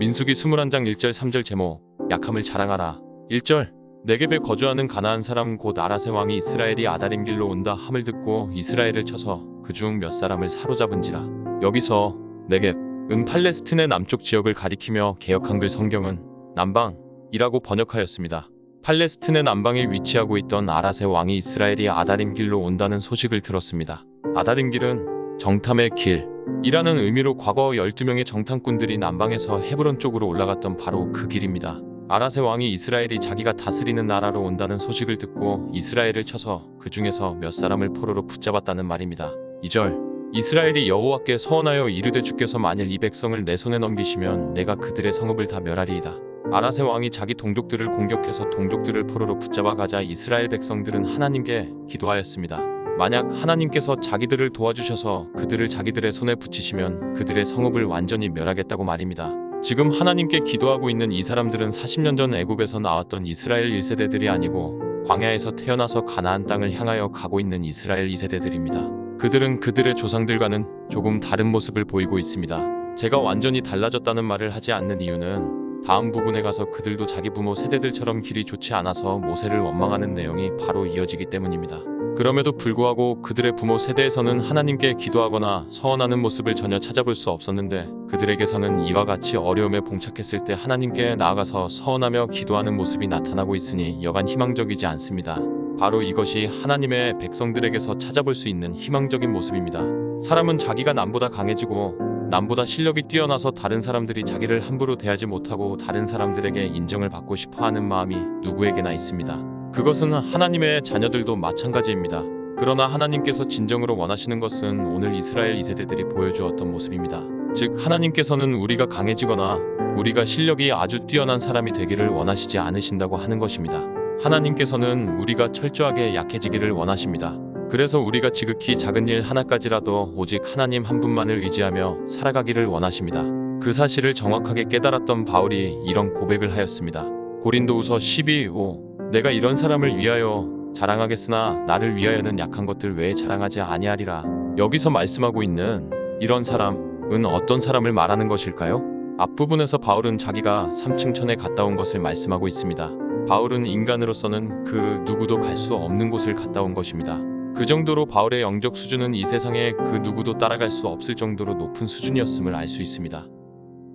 민수기 21장 1절 3절 제목 약함을 자랑하라. 1절 네겝에 거주하는 가나안 사람 곧 아라세 왕이 이스라엘이 아다림 길로 온다 함을 듣고 이스라엘을 쳐서 그중 몇 사람을 사로잡은지라. 여기서 네겝은 팔레스틴의 남쪽 지역을 가리키며 개역 한글 성경은 남방이라고 번역하였습니다. 팔레스틴의 남방에 위치하고 있던 아라세 왕이 이스라엘이 아다림 길로 온다는 소식을 들었습니다. 아다림 길은 정탐의 길이라는 의미로 과거 12명의 정탐꾼들이 남방에서 헤브론 쪽으로 올라갔던 바로 그 길입니다. 아라세 왕이 이스라엘이 자기가 다스리는 나라로 온다는 소식을 듣고 이스라엘을 쳐서 그 중에서 몇 사람을 포로로 붙잡았다는 말입니다. 2절 이스라엘이 여호와께 서원하여 이르되 주께서 만일 이 백성을 내 손에 넘기시면 내가 그들의 성읍을 다 멸하리이다. 아라세 왕이 자기 동족들을 공격해서 동족들을 포로로 붙잡아 가자 이스라엘 백성들은 하나님께 기도하였습니다. 만약 하나님께서 자기들을 도와주셔서 그들을 자기들의 손에 붙이시면 그들의 성읍을 완전히 멸하겠다고 말입니다. 지금 하나님께 기도하고 있는 이 사람들은 40년 전 애굽에서 나왔던 이스라엘 1세대들이 아니고 광야에서 태어나서 가나안 땅을 향하여 가고 있는 이스라엘 2세대들입니다. 그들은 그들의 조상들과는 조금 다른 모습을 보이고 있습니다. 제가 완전히 달라졌다는 말을 하지 않는 이유는 다음 부분에 가서 그들도 자기 부모 세대들처럼 길이 좋지 않아서 모세를 원망하는 내용이 바로 이어지기 때문입니다. 그럼에도 불구하고 그들의 부모 세대에서는 하나님께 기도하거나 서원하는 모습을 전혀 찾아볼 수 없었는데 그들에게서는 이와 같이 어려움에 봉착했을 때 하나님께 나아가서 서원하며 기도하는 모습이 나타나고 있으니 여간 희망적이지 않습니다. 바로 이것이 하나님의 백성들에게서 찾아볼 수 있는 희망적인 모습입니다. 사람은 자기가 남보다 강해지고 남보다 실력이 뛰어나서 다른 사람들이 자기를 함부로 대하지 못하고 다른 사람들에게 인정을 받고 싶어하는 마음이 누구에게나 있습니다. 그것은 하나님의 자녀들도 마찬가지입니다. 그러나 하나님께서 진정으로 원하시는 것은 오늘 이스라엘 2세대들이 보여주었던 모습입니다. 즉 하나님께서는 우리가 강해지거나 우리가 실력이 아주 뛰어난 사람이 되기를 원하시지 않으신다고 하는 것입니다. 하나님께서는 우리가 철저하게 약해지기를 원하십니다. 그래서 우리가 지극히 작은 일 하나까지라도 오직 하나님 한 분만을 의지하며 살아가기를 원하십니다. 그 사실을 정확하게 깨달았던 바울이 이런 고백을 하였습니다. 고린도후서 12:5 내가 이런 사람을 위하여 자랑하겠으나 나를 위하여는 약한 것들 외에 자랑하지 아니하리라. 여기서 말씀하고 있는 이런 사람은 어떤 사람을 말하는 것일까요? 앞부분에서 바울은 자기가 3층 천에 갔다 온 것을 말씀하고 있습니다. 바울은 인간으로서는 그 누구도 갈 수 없는 곳을 갔다 온 것입니다. 그 정도로 바울의 영적 수준은 이 세상에 그 누구도 따라갈 수 없을 정도로 높은 수준이었음을 알 수 있습니다.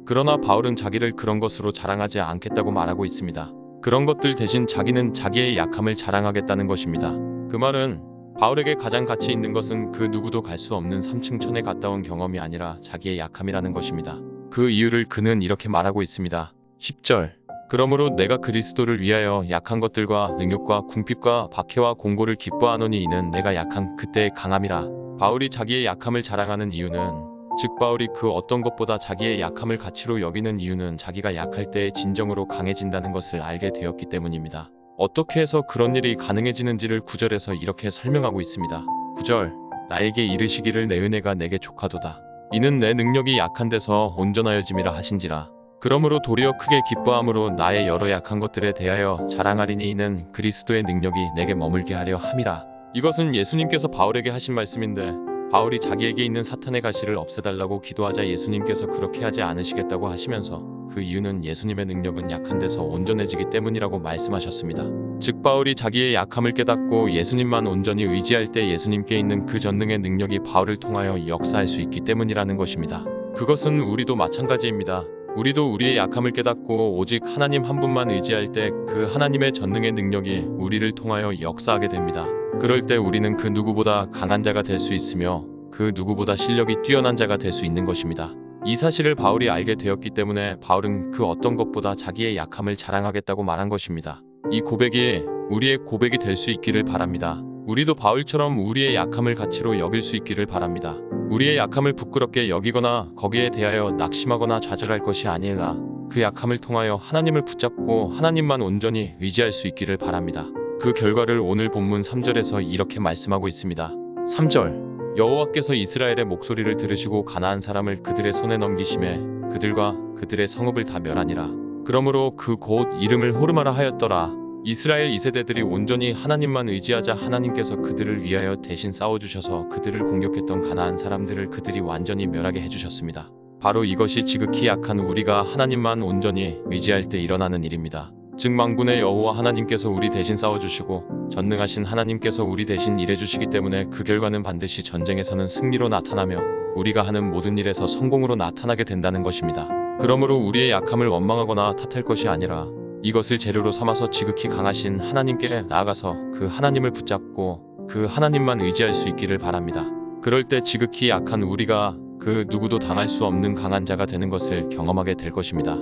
그러나 바울은 자기를 그런 것으로 자랑하지 않겠다고 말하고 있습니다. 그런 것들 대신 자기는 자기의 약함을 자랑하겠다는 것입니다. 그 말은 바울에게 가장 가치 있는 것은 그 누구도 갈 수 없는 3층 천에 갔다 온 경험이 아니라 자기의 약함이라는 것입니다. 그 이유를 그는 이렇게 말하고 있습니다. 10절 그러므로 내가 그리스도를 위하여 약한 것들과 능욕과 궁핍과 박해와 공고를 기뻐하노니 이는 내가 약한 그때의 강함이라. 바울이 자기의 약함을 자랑하는 이유는 즉 바울이 그 어떤 것보다 자기의 약함을 가치로 여기는 이유는 자기가 약할 때에 진정으로 강해진다는 것을 알게 되었기 때문입니다. 어떻게 해서 그런 일이 가능해지는지를 9절에서 이렇게 설명하고 있습니다. 9절 나에게 이르시기를 내 은혜가 내게 족하도다. 이는 내 능력이 약한 데서 온전하여짐이라 하신지라. 그러므로 도리어 크게 기뻐함으로 나의 여러 약한 것들에 대하여 자랑하리니 이는 그리스도의 능력이 내게 머물게 하려 함이라. 이것은 예수님께서 바울에게 하신 말씀인데 바울이 자기에게 있는 사탄의 가시를 없애달라고 기도하자 예수님께서 그렇게 하지 않으시겠다고 하시면서 그 이유는 예수님의 능력은 약한 데서 온전해지기 때문이라고 말씀하셨습니다. 즉 바울이 자기의 약함을 깨닫고 예수님만 온전히 의지할 때 예수님께 있는 그 전능의 능력이 바울을 통하여 역사할 수 있기 때문이라는 것입니다. 그것은 우리도 마찬가지입니다. 우리도 우리의 약함을 깨닫고 오직 하나님 한 분만 의지할 때 그 하나님의 전능의 능력이 우리를 통하여 역사하게 됩니다. 그럴 때 우리는 그 누구보다 강한 자가 될 수 있으며 그 누구보다 실력이 뛰어난 자가 될 수 있는 것입니다. 이 사실을 바울이 알게 되었기 때문에 바울은 그 어떤 것보다 자기의 약함을 자랑하겠다고 말한 것입니다. 이 고백이 우리의 고백이 될 수 있기를 바랍니다. 우리도 바울처럼 우리의 약함을 가치로 여길 수 있기를 바랍니다. 우리의 약함을 부끄럽게 여기거나 거기에 대하여 낙심하거나 좌절할 것이 아니라 그 약함을 통하여 하나님을 붙잡고 하나님만 온전히 의지할 수 있기를 바랍니다. 그 결과를 오늘 본문 3절에서 이렇게 말씀하고 있습니다. 3절 여호와께서 이스라엘의 목소리를 들으시고 가나안 사람을 그들의 손에 넘기심에 그들과 그들의 성읍을 다 멸하니라. 그러므로 그 곳 이름을 호르마라 하였더라. 이스라엘 2세대들이 온전히 하나님만 의지하자 하나님께서 그들을 위하여 대신 싸워주셔서 그들을 공격했던 가나안 사람들을 그들이 완전히 멸하게 해주셨습니다. 바로 이것이 지극히 약한 우리가 하나님만 온전히 의지할 때 일어나는 일입니다. 즉 만군의 여호와 하나님께서 우리 대신 싸워주시고 전능하신 하나님께서 우리 대신 일해주시기 때문에 그 결과는 반드시 전쟁에서는 승리로 나타나며 우리가 하는 모든 일에서 성공으로 나타나게 된다는 것입니다. 그러므로 우리의 약함을 원망하거나 탓할 것이 아니라 이것을 재료로 삼아서 지극히 강하신 하나님께 나아가서 그 하나님을 붙잡고 그 하나님만 의지할 수 있기를 바랍니다. 그럴 때 지극히 약한 우리가 그 누구도 당할 수 없는 강한 자가 되는 것을 경험하게 될 것입니다.